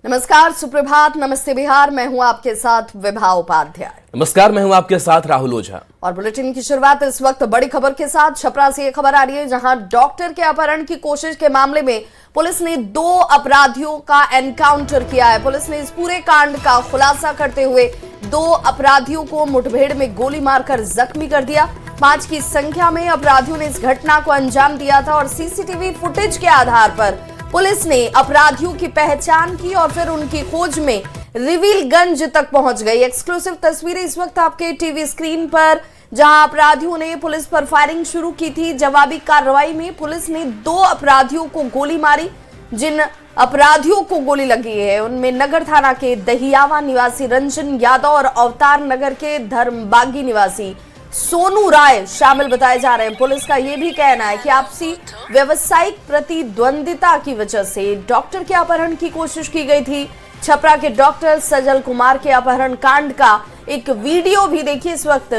नमस्कार, सुप्रभात, नमस्ते बिहार। मैं हूं आपके साथ विभा उपाध्याय। नमस्कार, मैं हूं आपके साथ राहुल ओझा। और बुलेटिन की शुरुआत इस वक्त बड़ी खबर के साथ। छपरा से ये खबर आ रही है, जहां डॉक्टर के अपहरण की कोशिश के मामले में पुलिस ने 2 अपराधियों का एनकाउंटर किया है। पुलिस ने इस पूरे कांड का खुलासा करते हुए 2 अपराधियों को मुठभेड़ में गोली मारकर जख्मी कर दिया। 5 की संख्या में अपराधियों ने इस घटना को अंजाम दिया था और सीसीटीवी फुटेज के आधार पर पुलिस ने अपराधियों की पहचान की और फिर उनकी खोज में रिवीलगंज तक पहुंच गई। एक्सक्लूसिव तस्वीरें इस वक्त आपके टीवी स्क्रीन पर, जहां अपराधियों ने पुलिस पर फायरिंग शुरू की थी। जवाबी कार्रवाई में पुलिस ने 2 अपराधियों को गोली मारी। जिन अपराधियों को गोली लगी है उनमें नगर थाना के दहियावा निवासी रंजन यादव और अवतार नगर के धर्मबागी निवासी सोनू राय शामिल बताए जा रहे हैं। पुलिस का यह भी कहना है कि आपसी व्यवसायिक प्रतिद्वंदिता की वजह से डॉक्टर के अपहरण की कोशिश की गई थी। छपरा के डॉक्टर सजल कुमार के अपहरण कांड का एक वीडियो भी देखिए, इस वक्त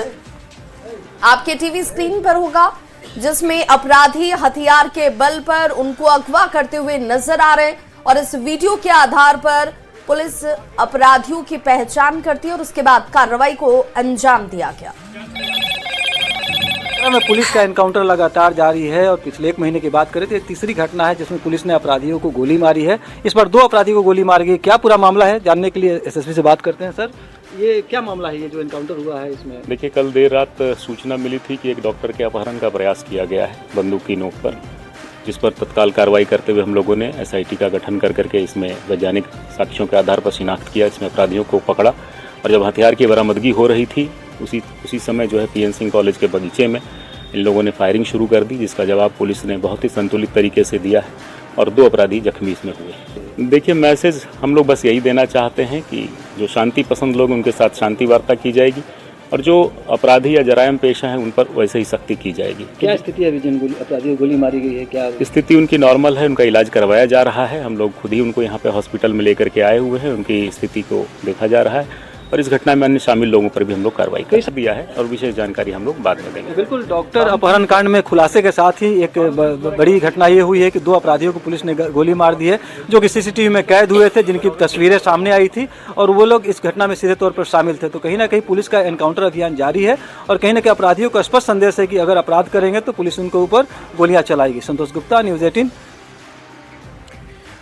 आपके टीवी स्क्रीन पर होगा, जिसमें अपराधी हथियार के बल पर उनको अगवा करते हुए नजर आ रहे हैं और इस वीडियो के आधार पर पुलिस अपराधियों की पहचान करती है और उसके बाद कार्रवाई को अंजाम दिया गया। में पुलिस का एनकाउंटर लगातार जारी है और पिछले 1 महीने की बात करें तो ये तीसरी घटना है जिसमें पुलिस ने अपराधियों को गोली मारी है। इस बार 2 अपराधियों को गोली मार गई। क्या पूरा मामला है, जानने के लिए एसएसपी से बात करते हैं। सर, ये क्या मामला है, ये जो एनकाउंटर हुआ है इसमें? देखिए, कल देर रात सूचना मिली थी कि एक डॉक्टर के अपहरण का प्रयास किया गया है बंदूक की नोक पर, जिस पर तत्काल कार्रवाई करते हुए हम लोगों ने एसआईटी का गठन कर करके इसमें वैज्ञानिक साक्ष्यों के आधार पर शिनाख्त किया, इसमें अपराधियों को पकड़ा। और जब हथियार की बरामदगी हो रही थी उसी समय जो है पीएन सिंह कॉलेज के बगीचे में इन लोगों ने फायरिंग शुरू कर दी, जिसका जवाब पुलिस ने बहुत ही संतुलित तरीके से दिया है और 2 अपराधी जख्मी इसमें हुए। देखिए, मैसेज हम लोग बस यही देना चाहते हैं कि जो शांति पसंद लोग उनके साथ शांति वार्ता की जाएगी और जो अपराधी या जरायम पेशा है उन पर वैसे ही सख्ती की जाएगी। क्या स्थिति है? जिन अपराधियों को गोली मारी गई है, क्या स्थिति उनकी नॉर्मल है, उनका इलाज करवाया जा रहा है। हम लोग खुद ही उनको यहाँ पे हॉस्पिटल में लेकर के आए हुए हैं, उनकी स्थिति को देखा जा रहा है और इस घटना में अन्य शामिल लोगों पर भी हम लोग कार्रवाई कर दिया है और विशेष जानकारी हम लोग बाद में देंगे। बिल्कुल, डॉक्टर अपहरण कांड में खुलासे के साथ ही एक बड़ी घटना ये हुई है कि 2 अपराधियों को पुलिस ने गोली मार दी है, जो कि सीसीटीवी में कैद हुए थे, जिनकी तस्वीरें सामने आई थी और वो लोग इस घटना में सीधे तौर पर शामिल थे। तो कहीं ना कहीं पुलिस का एनकाउंटर अभियान जारी है और कहीं ना कहीं अपराधियों को स्पष्ट संदेश है कि अगर अपराध करेंगे तो पुलिस उनके ऊपर गोलियां चलाएगी। संतोष गुप्ता, न्यूज़ 18।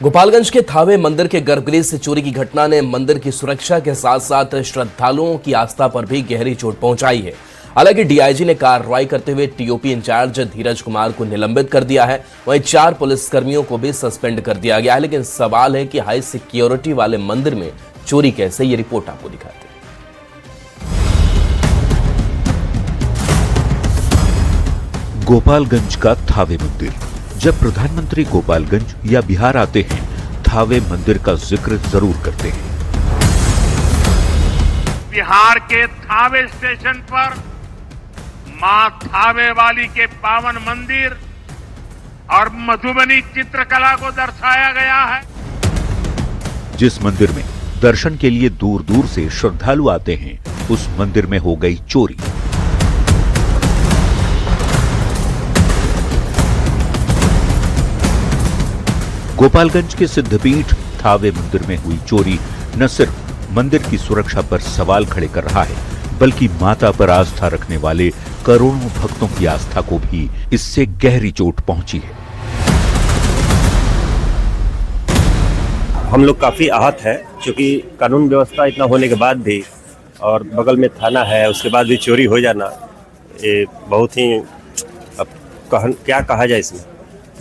गोपालगंज के थावे मंदिर के गर्भगृह से चोरी की घटना ने मंदिर की सुरक्षा के साथ साथ श्रद्धालुओं की आस्था पर भी गहरी चोट पहुंचाई है। हालांकि डीआईजी ने कार्रवाई करते हुए टीओपी इंचार्ज धीरज कुमार को निलंबित कर दिया है। वहीं 4 पुलिसकर्मियों को भी सस्पेंड कर दिया गया है। लेकिन सवाल है कि हाई सिक्योरिटी वाले मंदिर में चोरी कैसे, ये रिपोर्ट आपको दिखाते हैं। गोपालगंज का थावे मंदिर। जब प्रधानमंत्री गोपालगंज या बिहार आते हैं, थावे मंदिर का जिक्र जरूर करते हैं। बिहार के थावे स्टेशन पर मां थावे वाली के पावन मंदिर और मधुबनी चित्रकला को दर्शाया गया है। जिस मंदिर में दर्शन के लिए दूर दूर से श्रद्धालु आते हैं, उस मंदिर में हो गई चोरी। गोपालगंज के सिद्धपीठ थावे मंदिर में हुई चोरी न सिर्फ मंदिर की सुरक्षा पर सवाल खड़े कर रहा है, बल्कि माता पर आस्था रखने वाले करोड़ों भक्तों की आस्था को भी इससे गहरी चोट पहुंची है। हम लोग काफी आहत है, क्योंकि कानून व्यवस्था इतना होने के बाद भी और बगल में थाना है, उसके बाद भी चोरी हो जाना, ये बहुत ही, अब क्या कहा जाए, इसमें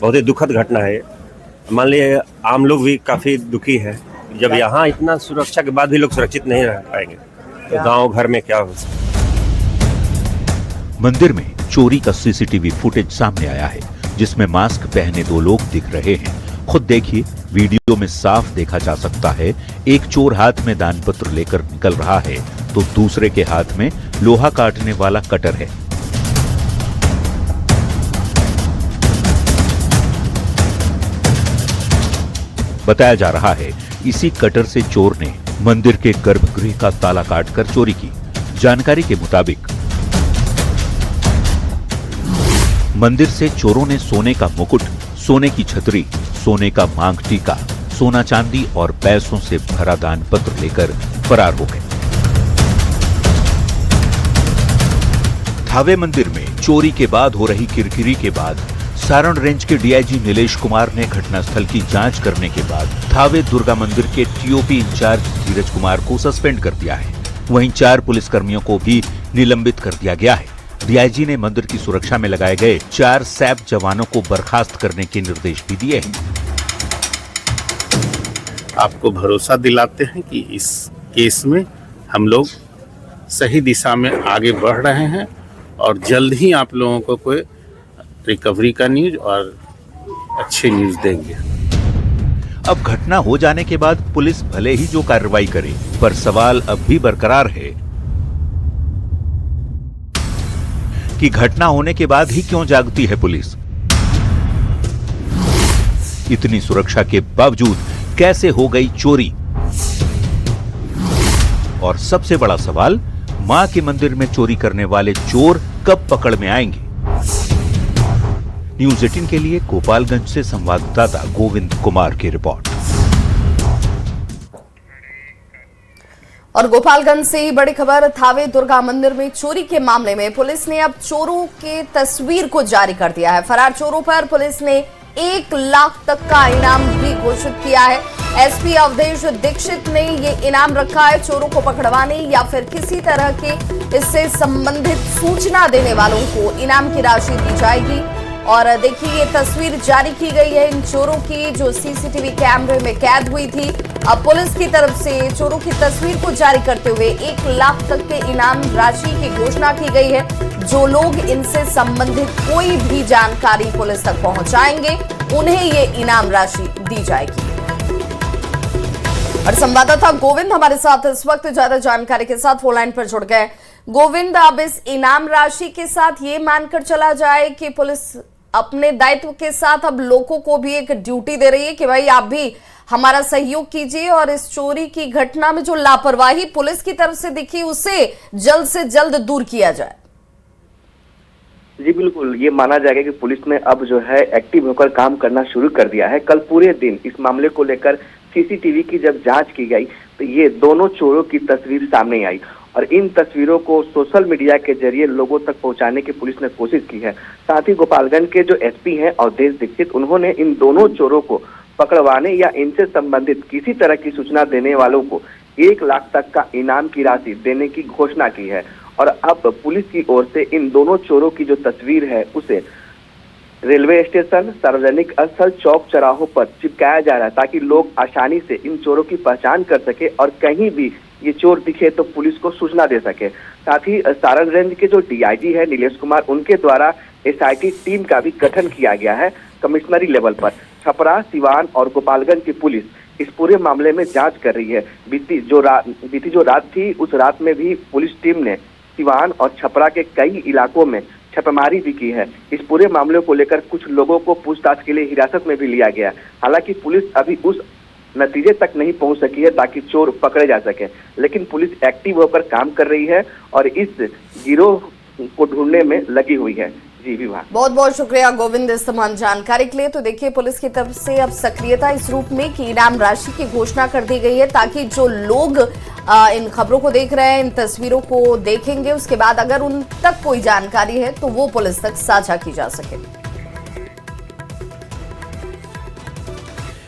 बहुत ही दुखद घटना है। मान लीजिए आम लोग भी काफ़ी दुखी है, जब यहाँ इतना सुरक्षा के बाद भी लोग सुरक्षित नहीं रह पाएंगे तो गांव घर में क्या हो सकता। मंदिर में चोरी का सीसीटीवी फुटेज सामने आया है, जिसमें मास्क पहने 2 लोग दिख रहे हैं। खुद देखिए, वीडियो में साफ देखा जा सकता है, एक चोर हाथ में दानपत्र लेकर निकल रहा है तो दूसरे के हाथ में लोहा काटने वाला कटर है। बताया जा रहा है इसी कटर से चोर ने मंदिर के गर्भगृह का ताला काटकर चोरी की। जानकारी के मुताबिक मंदिर से चोरों ने सोने का मुकुट, सोने की छतरी, सोने का मांग टीका, सोना चांदी और पैसों से भरा दान पत्र लेकर फरार हो गए। थावे मंदिर में चोरी के बाद हो रही किरकिरी के बाद सारण रेंज के डीआईजी नीलेश कुमार ने घटनास्थल की जांच करने के बाद थावे दुर्गा मंदिर के टीओपी इंचार्ज धीरज कुमार को सस्पेंड कर दिया है। वहीं 4 पुलिसकर्मियों को भी निलंबित कर दिया गया है। डीआईजी ने मंदिर की सुरक्षा में लगाए गए 4 सैप जवानों को बर्खास्त करने के निर्देश भी दिए हैं। आपको भरोसा दिलाते हैं कि इस केस में हम लोग सही दिशा में आगे बढ़ रहे हैं और जल्द ही आप लोगों को कोई रिकवरी का न्यूज और अच्छे न्यूज देंगे। अब घटना हो जाने के बाद पुलिस भले ही जो कार्रवाई करे, पर सवाल अब भी बरकरार है कि घटना होने के बाद ही क्यों जागती है पुलिस। इतनी सुरक्षा के बावजूद कैसे हो गई चोरी? और सबसे बड़ा सवाल, मां के मंदिर में चोरी करने वाले चोर कब पकड़ में आएंगे? न्यूज़ 18 के लिए गोपालगंज से संवाददाता गोविंद कुमार की रिपोर्ट। और गोपालगंज से ही बड़ी खबर, थावे दुर्गा मंदिर में चोरी के मामले में पुलिस ने अब चोरों के तस्वीर को जारी कर दिया है। फरार चोरों पर पुलिस ने 1 लाख तक का इनाम भी घोषित किया है। एसपी अवधेश दीक्षित ने ये इनाम रखा है। चोरों को पकड़वाने या फिर किसी तरह के इससे संबंधित सूचना देने वालों को इनाम की राशि दी जाएगी। और देखिए, ये तस्वीर जारी की गई है इन चोरों की जो सीसीटीवी कैमरे में कैद हुई थी। अब पुलिस की तरफ से चोरों की तस्वीर को जारी करते हुए 1 लाख तक के इनाम राशि की घोषणा की गई है। जो लोग इनसे संबंधित कोई भी जानकारी पुलिस तक पहुंचाएंगे, उन्हें ये इनाम राशि दी जाएगी। और संवाददाता गोविंद हमारे साथ इस वक्त ज्यादा जानकारी के साथ फोन लाइन पर जुड़ गए। गोविंद, अब इस इनाम राशि के साथ ये मानकर चला जाए कि पुलिस अपने दायित्व के साथ अब लोगों को भी एक ड्यूटी दे रही है कि भाई आप भी हमारा सहयोग कीजिए और इस चोरी की घटना में जो लापरवाही पुलिस की तरफ से दिखी उसे जल्द से जल्द दूर किया जाए। जी बिल्कुल, ये माना जाएगा कि पुलिस ने अब जो है एक्टिव होकर काम करना शुरू कर दिया है। कल पूरे दिन इस मामले को लेकर सीसीटीवी की जब जांच की गई तो ये दोनों चोरों की तस्वीर सामने आई और इन तस्वीरों को सोशल मीडिया के जरिए लोगों तक पहुंचाने की पुलिस ने कोशिश की है। साथ ही गोपालगंज के जो एसपी हैं अवधेश दीक्षित, उन्होंने इन दोनों चोरों को पकड़वाने या इनसे संबंधित किसी तरह की सूचना देने वालों को 1 लाख तक का इनाम की राशि देने की घोषणा की है। और अब पुलिस की ओर से इन दोनों चोरों की जो तस्वीर है उसे रेलवे स्टेशन, सार्वजनिक स्थल, चौक चौराहों पर चिपकाया जा रहा है ताकि लोग आसानी से इन चोरों की पहचान कर सके और कहीं भी ये चोर दिखे तो पुलिस को सूचना दे सके। साथ ही सारण रेंज के जो डीआईजी है नीलेश कुमार, उनके द्वारा एसआईटी टीम का भी गठन किया गया है कमिश्नरी लेवल पर। छपरा, सिवान और गोपालगंज की पुलिस इस पूरे मामले में जांच कर रही है। बीती जो रात थी उस रात में भी पुलिस टीम ने सिवान और छपरा के कई इलाकों में छापेमारी भी की है। इस पूरे मामले को लेकर कुछ लोगों को पूछताछ के लिए हिरासत में भी लिया गया। हालांकि पुलिस अभी उस नतीजे तक नहीं पहुंच सकी है ताकि चोर पकड़े जा सके, लेकिन पुलिस एक्टिव होकर काम कर रही है और इस गिरोह को ढूंढने में लगी हुई है। जी विभाग, बहुत बहुत शुक्रिया गोविंद इस तमाम जानकारी के लिए। तो देखिए, पुलिस की तरफ से अब सक्रियता इस रूप में कि इनाम राशि की घोषणा कर दी गई है ताकि जो लोग इन खबरों को देख रहे हैं, इन तस्वीरों को देखेंगे, उसके बाद अगर उन तक कोई जानकारी है तो वो पुलिस तक साझा की जा सके।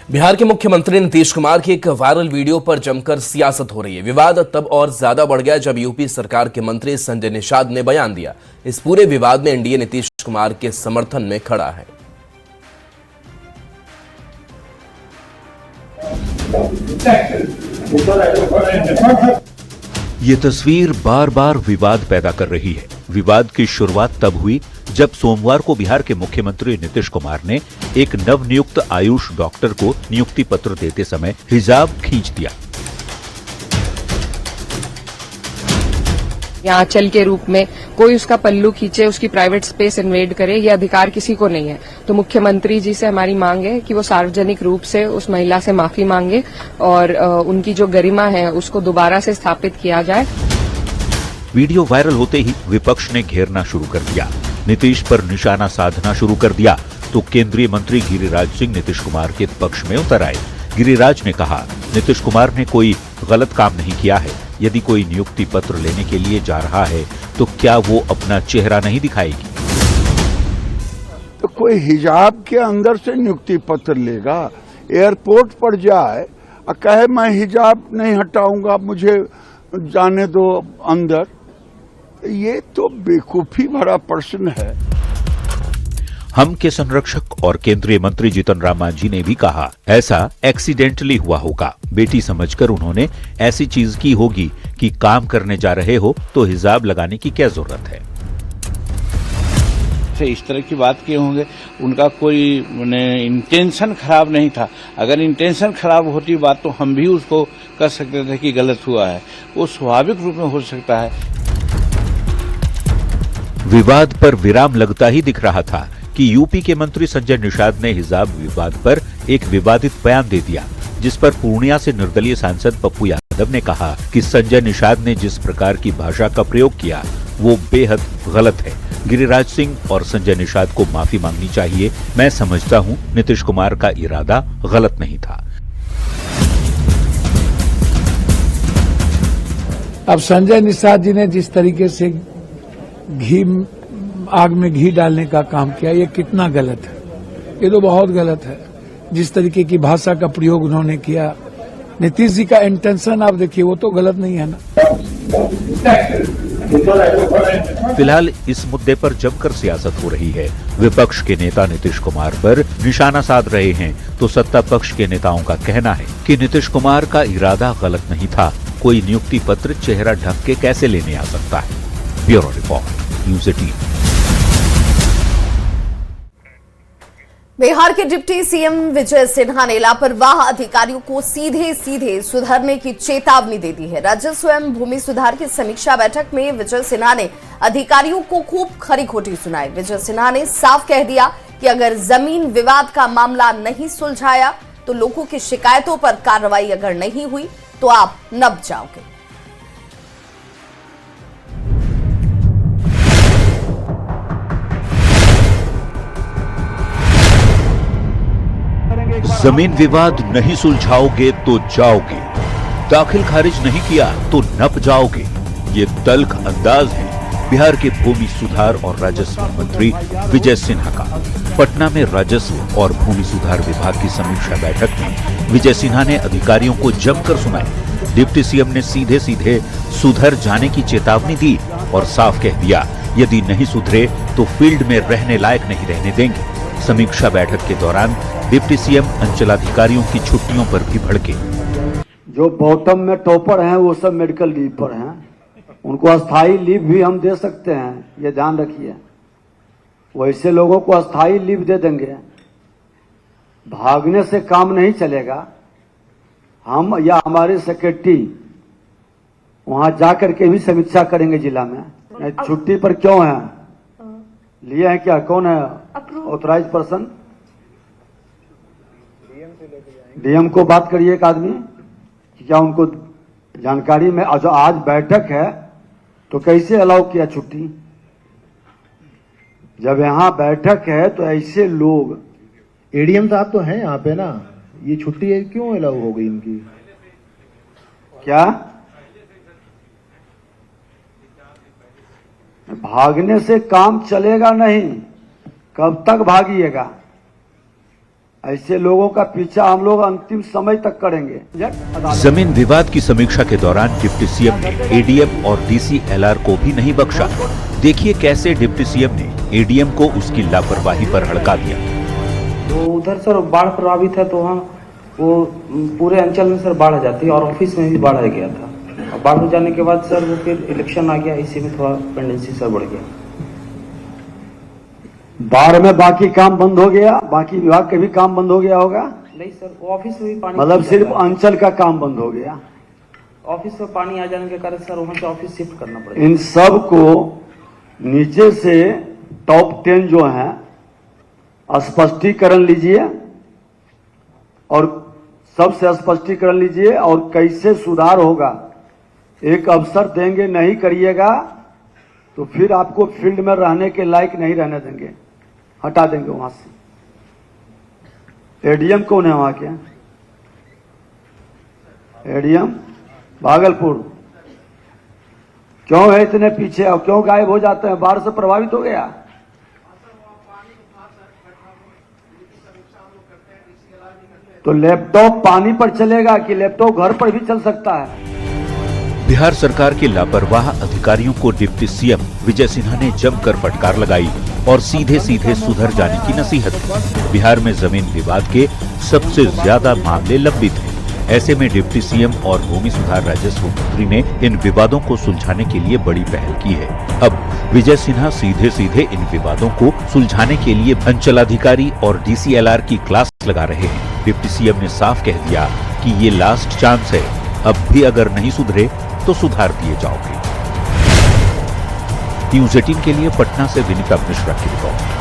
बिहार के मुख्यमंत्री नीतीश कुमार की एक वायरल वीडियो पर जमकर सियासत हो रही है। विवाद तब और ज्यादा बढ़ गया जब यूपी सरकार के मंत्री संजय निषाद ने बयान दिया। इस पूरे विवाद में एनडीए नीतीश कुमार के समर्थन में खड़ा है। ये तस्वीर बार बार विवाद पैदा कर रही है। विवाद की शुरुआत तब हुई जब सोमवार को बिहार के मुख्यमंत्री नीतीश कुमार ने एक नवनियुक्त आयुष डॉक्टर को नियुक्ति पत्र देते समय हिजाब खींच दिया। या आंचल के रूप में कोई उसका पल्लू खींचे, उसकी प्राइवेट स्पेस इन्वेड करे, ये अधिकार किसी को नहीं है। तो मुख्यमंत्री जी से हमारी मांग है कि वो सार्वजनिक रूप से उस महिला से माफी मांगे और उनकी जो गरिमा है उसको दोबारा से स्थापित किया जाए। वीडियो वायरल होते ही विपक्ष ने घेरना शुरू कर दिया, नीतीश पर निशाना साधना शुरू कर दिया तो केंद्रीय मंत्री गिरिराज सिंह नीतीश कुमार के पक्ष में उतर आए। गिरिराज ने कहा, नीतीश कुमार ने कोई गलत काम नहीं किया है। यदि कोई नियुक्ति पत्र लेने के लिए जा रहा है तो क्या वो अपना चेहरा नहीं दिखाएगी? तो कोई हिजाब के अंदर से नियुक्ति पत्र लेगा, एयरपोर्ट पर जाए और कहे मैं हिजाब नहीं हटाऊंगा, मुझे जाने दो अंदर, ये तो बेवकूफी भरा प्रश्न है। हम के संरक्षक और केंद्रीय मंत्री जीतन राम मांझी ने भी कहा, ऐसा एक्सीडेंटली हुआ होगा। बेटी समझकर उन्होंने ऐसी चीज की होगी कि काम करने जा रहे हो तो हिजाब लगाने की क्या जरूरत है। इस तरह की बात किए होंगे, उनका कोई इंटेंशन खराब नहीं था। अगर इंटेंशन खराब होती बात तो हम भी उसको कर सकते थे कि गलत हुआ है, वो स्वाभाविक रूप में हो सकता है। विवाद पर विराम लगता ही दिख रहा था कि यूपी के मंत्री संजय निषाद ने हिजाब विवाद पर एक विवादित बयान दे दिया, जिस पर पूर्णिया से निर्दलीय सांसद पप्पू यादव ने कहा कि संजय निषाद ने जिस प्रकार की भाषा का प्रयोग किया वो बेहद गलत है। गिरिराज सिंह और संजय निषाद को माफी मांगनी चाहिए। मैं समझता हूं नीतीश कुमार का इरादा गलत नहीं था। अब संजय निषाद जी ने जिस तरीके से आग में घी डालने का काम किया, ये कितना गलत है। ये तो बहुत गलत है। जिस तरीके की भाषा का प्रयोग उन्होंने किया, नीतीश जी का इंटेंशन आप देखिए, वो तो गलत नहीं है ना। फिलहाल इस मुद्दे पर जमकर सियासत हो रही है। विपक्ष के नेता नीतीश कुमार पर निशाना साध रहे हैं तो सत्ता पक्ष के नेताओं का कहना है कि नीतीश कुमार का इरादा गलत नहीं था। कोई नियुक्ति पत्र चेहरा ढक के कैसे लेने आ सकता है। Bureau report, news 18। बिहार के डिप्टी सीएम विजय सिन्हा ने लापरवाह अधिकारियों को सीधे सीधे सुधरने की चेतावनी दे दी है। राजस्व एवं भूमि सुधार की समीक्षा बैठक में विजय सिन्हा ने अधिकारियों को खूब खरी खोटी सुनाई। विजय सिन्हा ने साफ कह दिया कि अगर जमीन विवाद का मामला नहीं सुलझाया तो लोगों की शिकायतों पर कार्रवाई अगर नहीं हुई तो आप नब जाओगे। जमीन विवाद नहीं सुलझाओगे तो जाओगे, दाखिल खारिज नहीं किया तो नप जाओगे। ये तल्ख अंदाज है बिहार के भूमि सुधार और राजस्व मंत्री विजय सिन्हा का। पटना में राजस्व और भूमि सुधार विभाग की समीक्षा बैठक में विजय सिन्हा ने अधिकारियों को जमकर सुनाई। डिप्टी सीएम ने सीधे सीधे सुधर जाने की चेतावनी दी और साफ कह दिया, यदि नहीं सुधरे तो फील्ड में रहने लायक नहीं रहने देंगे। समीक्षा बैठक के दौरान डिप्टी सीएम अंचलाधिकारियों की छुट्टियों पर भी भड़के। जो बॉटम में टॉपर हैं वो सब मेडिकल लीव पर हैं, उनको अस्थाई लीव भी हम दे सकते हैं, ये ध्यान रखिए। वैसे लोगों को अस्थाई लीव दे देंगे, भागने से काम नहीं चलेगा। हम या हमारे सेक्रेटरी वहां जाकर के भी समीक्षा करेंगे जिला में। छुट्टी पर क्यों है, लिए हैं क्या, कौन है ऑथराइज पर्सन? डीएम को बात करिए एक आदमी, क्या उनको जानकारी में जो आज बैठक है तो कैसे अलाउ किया छुट्टी? जब यहाँ बैठक है तो ऐसे लोग, एडीएम साहब तो हैं यहाँ पे ना, ये छुट्टी क्यों अलाउ हो गई इनकी? क्या भागने से काम चलेगा नहीं, कब तक भागिएगा? ऐसे लोगों का पीछा हम लोग अंतिम समय तक करेंगे। जमीन विवाद की समीक्षा के दौरान डिप्टी सीएम ने एडीएम और डीसीएलआर को भी नहीं बख्शा। देखिए कैसे डिप्टी सीएम ने एडीएम को उसकी लापरवाही पर हड़का दिया। तो उधर सर बाढ़ प्रभावित है तो वहाँ वो पूरे अंचल में सर बाढ़ आ जाती है और ऑफिस में भी बाढ़ आ गया था। और बाढ़ हो जाने के बाद सर वो फिर इलेक्शन आ गया, इसी में थोड़ा पेंडेंसी सर बढ़ गया। बाढ़ में बाकी काम बंद हो गया, बाकी विभाग के भी काम बंद हो गया होगा? नहीं सर, ऑफिस में भी पानी, मतलब सिर्फ अंचल का काम बंद हो गया। ऑफिस में पानी आ जाने के कारण सर वहां से ऑफिस शिफ्ट करना पड़ेगा। इन सब को नीचे से टॉप 10 जो हैं स्पष्टीकरण लीजिए और सबसे स्पष्टीकरण लीजिए और कैसे सुधार होगा। एक अवसर देंगे, नहीं करिएगा तो फिर आपको फील्ड में रहने के लायक नहीं रहने देंगे, हटा देंगे वहां से। एडीएम कौन है वहां के? एडीएम भागलपुर क्यों है इतने पीछे और क्यों गायब हो जाते हैं? बाढ़ से प्रभावित हो गया? तो लैपटॉप पानी पर चलेगा कि लैपटॉप घर पर भी चल सकता है? बिहार सरकार के लापरवाह अधिकारियों को डिप्टी सीएम विजय सिन्हा ने जमकर फटकार लगाई और सीधे सीधे सुधर जाने की नसीहत दी। बिहार में जमीन विवाद के सबसे ज्यादा मामले लंबित हैं। ऐसे में डिप्टी सीएम और भूमि सुधार राजस्व मंत्री ने इन विवादों को सुलझाने के लिए बड़ी पहल की है। अब विजय सिन्हा सीधे सीधे इन विवादों को सुलझाने के लिए अंचलाधिकारी और डीसीएलआर की क्लास लगा रहे हैं। डिप्टी सीएम ने साफ कह दिया कि ये लास्ट चांस है, अब भी अगर नहीं सुधरे तो सुधार दिए जाओगे। न्यूज़ 18 के लिए पटना से विनीता मिश्रा की रिपोर्ट।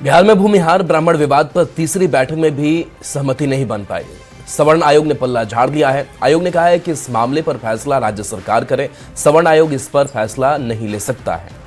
बिहार में भूमिहार ब्राह्मण विवाद पर तीसरी बैठक में भी सहमति नहीं बन पाई। सवर्ण आयोग ने पल्ला झाड़ दिया है। आयोग ने कहा है कि इस मामले पर फैसला राज्य सरकार करे, सवर्ण आयोग इस पर फैसला नहीं ले सकता है।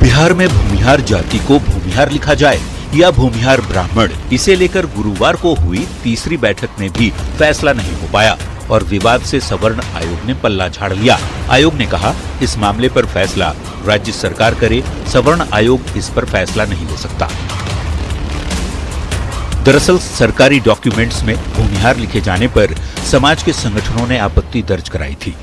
बिहार में भूमिहार जाति को भूमिहार लिखा जाए या भूमिहार ब्राह्मण, इसे लेकर गुरुवार को हुई तीसरी बैठक में भी फैसला नहीं हो पाया और विवाद से सवर्ण आयोग ने पल्ला झाड़ लिया। आयोग ने कहा इस मामले पर फैसला राज्य सरकार करे, सवर्ण आयोग इस पर फैसला नहीं ले सकता। दरअसल सरकारी डॉक्यूमेंट्स में भूमिहार लिखे जाने पर समाज के संगठनों ने आपत्ति दर्ज कराई थी।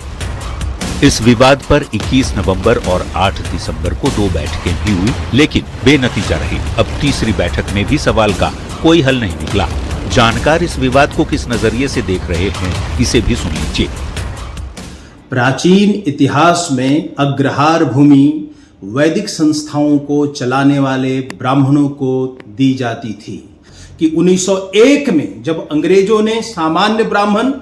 इस विवाद पर 21 नवंबर और 8 दिसंबर को 2 बैठकें भी हुई, लेकिन बेनतीजा रही। अब तीसरी बैठक में भी सवाल का कोई हल नहीं निकला। जानकार इस विवाद को किस नजरिए से देख रहे हैं, इसे भी सुन लीजिए। प्राचीन इतिहास में अग्रहार भूमि वैदिक संस्थाओं को चलाने वाले ब्राह्मणों को दी जाती थी कि 1901 में जब अंग्रेजों ने सामान्य ब्राह्मण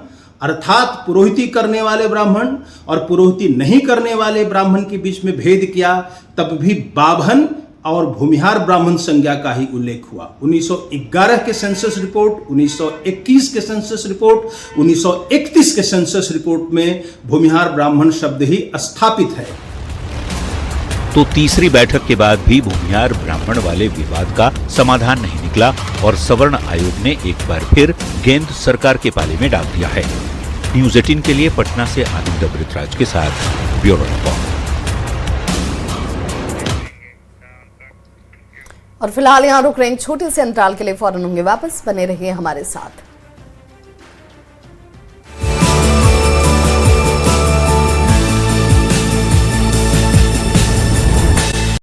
अर्थात पुरोहिती करने वाले ब्राह्मण और पुरोहिती नहीं करने वाले ब्राह्मण के बीच में भेद किया, तब भी बाभन और भूमिहार ब्राह्मण संज्ञा का ही उल्लेख हुआ। 1911 के सेंसस रिपोर्ट, 1921 के सेंसस रिपोर्ट, 1931 के सेंसस रिपोर्ट में भूमिहार ब्राह्मण शब्द ही स्थापित है। तो तीसरी बैठक के बाद भी भूमिहार ब्राह्मण वाले विवाद का समाधान नहीं निकला और सवर्ण आयोग ने एक बार फिर गेंद सरकार के पाले में डाल दिया है। न्यूज़ 18 के लिए पटना से आनंद अमृतराज के साथ ब्यूरो रिपोर्ट। और फिलहाल यहाँ रुक रहे हैं, छोटे से अंतराल के लिए फौरन होंगे वापस, बने रहिए हमारे साथ।